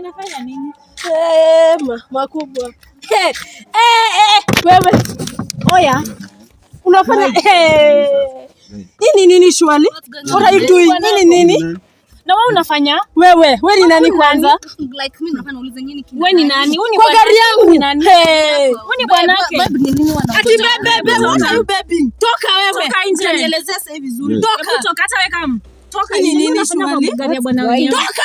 Unafanya nini? Makubwa. Wewe. Oya. Unafanya nini shwali? What are you doing? Nini? Na wewe unafanya? Wewe ni nani kwanza? Like mimi nafanya ulize nini? Wewe ni nani? Wewe ni kwa gari yangu ni nani? Wewe ni bwanake. Babe ni nini wana? Ati babe, what are you baby? Toka wewe. Toka nje. Nielezea sasa hivi vizuri. Toka hata wewe kama. Toka nini shwali? Gari ya bwana wangu. Toka.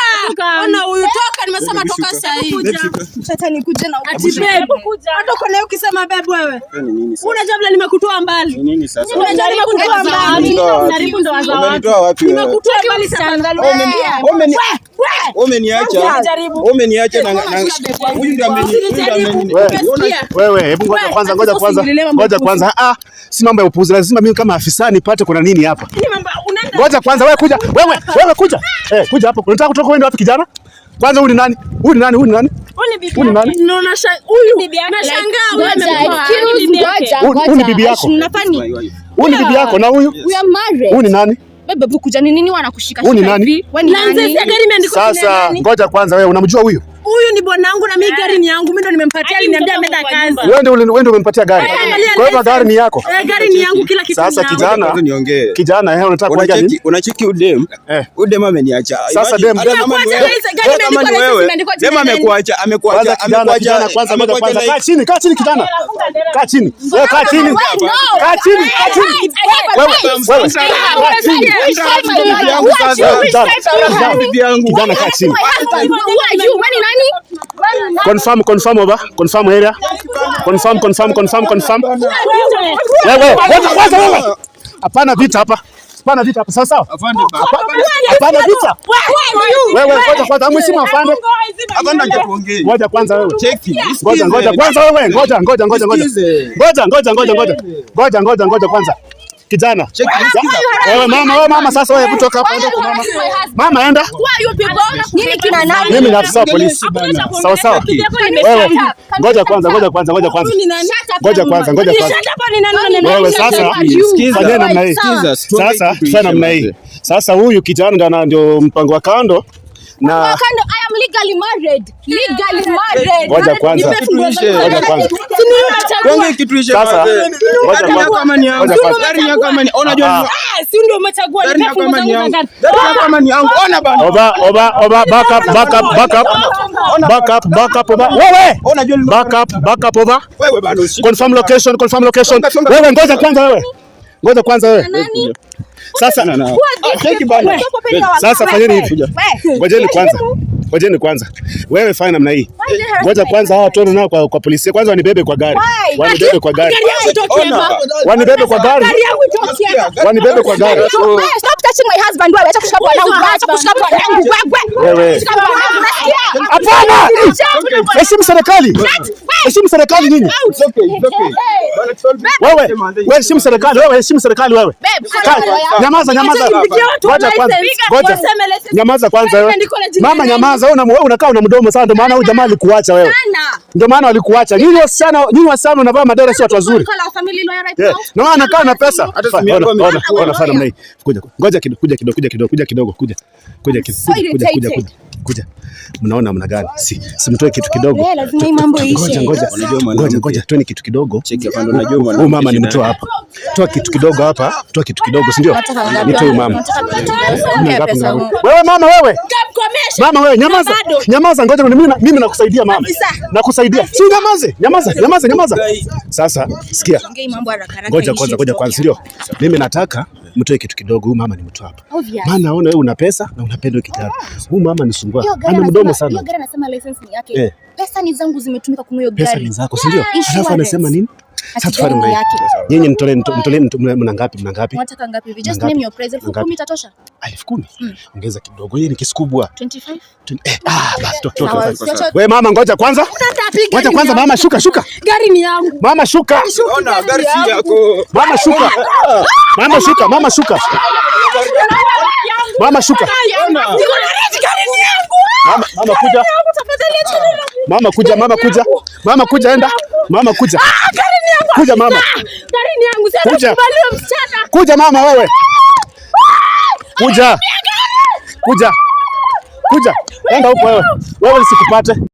Ona huyu toka, nimesema toka sasa hivi. Sasa nikuje na ati babe kuja. Hata uko leo ukisema babe wewe. Unajua vile nimekutoa mbali. Nini sasa? Unajaribu kutoa mbali. Unajaribu ndo waza watu. Umenitoa wapi wewe? Nimekutoa mbali sana. Umeniacha na huyu ndio wewe. Hebu ngoja kwanza. Si mambo ya upuzi, lazima mimi kama afisa nipate kuna nini hapa. Ngoja kwanza wewe kuja. Wewe kuja. Kuja hapo. Unataka kutoka wewe wapi kijana? Kwanza huyu ni nani? Huyu ni nani? Huyu ni nani? No, huyu bibi yako. Nashangaa huyu ni bibi yako. Huyu ni bibi yako na huyu? We are married. Huyu ni nani? Baba kuja nini wanakushika hivi? Wewe ni nani? Sasa ngoja kwanza wewe unamjua huyu? Huyu ni bwanangu na mimi gari ni yangu. Mimi ndo nimempatia, aliniambia ameenda kazi. Wewe ndio umenipatia gari. Kwa hivyo gari ni yako? Gari ni yangu, kila kitu. Sasa kijana, unataka kuongea nini? Unachiki udem. Udem ameniacha. Sasa dem amekuacha. Kwanza kaa chini kijana. Kaa chini. Wewe kaa chini. Kaa chini. Bibi yangu. Kijana kaa chini. Confirm area. Confirm. Wewe. Hapana vita hapa. Sawa. Hapana vita. Wewe kwanza mheshimu afande. Afande hajaongea. Ngoja kwanza wewe. Cheki. Ngoja kwanza wewe. Ngoja kwanza. Kijana. Wewe mama sasa wewe kutoka hapa enda kwa mama. Mama enda. Nini kina nani? Mimi ni afisa polisi. Sawa. Wewe ngoja kwanza. Wewe sasa fanya namna hii. Fanya namna hii. Sasa huyu kijana ndio mpango wa kando. Na I am legally married. Ngoja kwanza. Kwanza kituishe sasa. Kama ni yangu. Gari yako kama ni unajua. Si ndio umechagua gari yako kama ni yangu. Gari yako kama ni yangu. Ona bana. Oba back up over. Wewe. Back up over. Wewe bado. Confirm location. Wewe ngoja kwanza wewe. Sasa sasa fanyeni hivi. Ngojeni kwanza. Wewe fanya namna hii. Ngoja kwanza hawa tuone nao kwa polisi. Kwanza wanibebe kwa gari. Wanibebe kwa gari. Stop touching my husband. Wewe acha kushika bwanangu. Wewe. Hapana. Heshimu serikali nini? Wewe heshimu serikali wewe. Nyamaza. Ngoja. Nyamaza kwanza wewe. Mama nyamaza, wewe unakaa una mdomo sana, ndio maana huyu jamaa alikuacha wewe. Ndio maana walikuacha. Nyinyi wasichana unavaa madera si watu wazuri. Na maana anakaa na pesa. Ona fanya mimi. Ngoja kidogo. Kuja. Mnaona mna gani? Si mtoe kitu kidogo. Lazima hii mambo iishe. Ngoja, toeni kitu kidogo. Cheki afande, unajua huyu mama nimtoa hapa. Toa kitu kidogo hapa. Si ndio? Nitoe mama. Wewe mama wewe. Mama wewe nyamaza. Ngoja mimi nakusaidia mama. Nakusaidia. Si nyamaza. Sasa sikia. Ngoja kwanza ndio. Mimi nataka mtoe kitu kidogo. Huyu mama nimtoa hapa. Maana naona wewe una pesa na unapenda kijana. Huyu mama ni sumbua. Ana mdomo sana. Hiyo gari anasema license ni yake. Pesa ni zangu zimetumika kununua hiyo gari. Pesa ni zako, si ndio? Alafu anasema nini? Sasa tufanye yake. Nyinyi mtolee mna ngapi? Unataka ngapi hivi? Just name your price. 10,000 itatosha? 10,000. Ongeza kidogo. Hii ni kisukubwa. 25. Basi toka. Wewe mama ngoja kwanza. Mama shuka. Gari ni yangu. Mama shuka. Ona gari si yako. Mama shuka. Mama shuka. Mama kuja. Mama kuja enda. Mama kuja. Kuja mama. Gari ni yangu sasa kubaliwa msichana. Kuja mama wewe. Kuja. Enda huko wewe. Wewe nisikupate.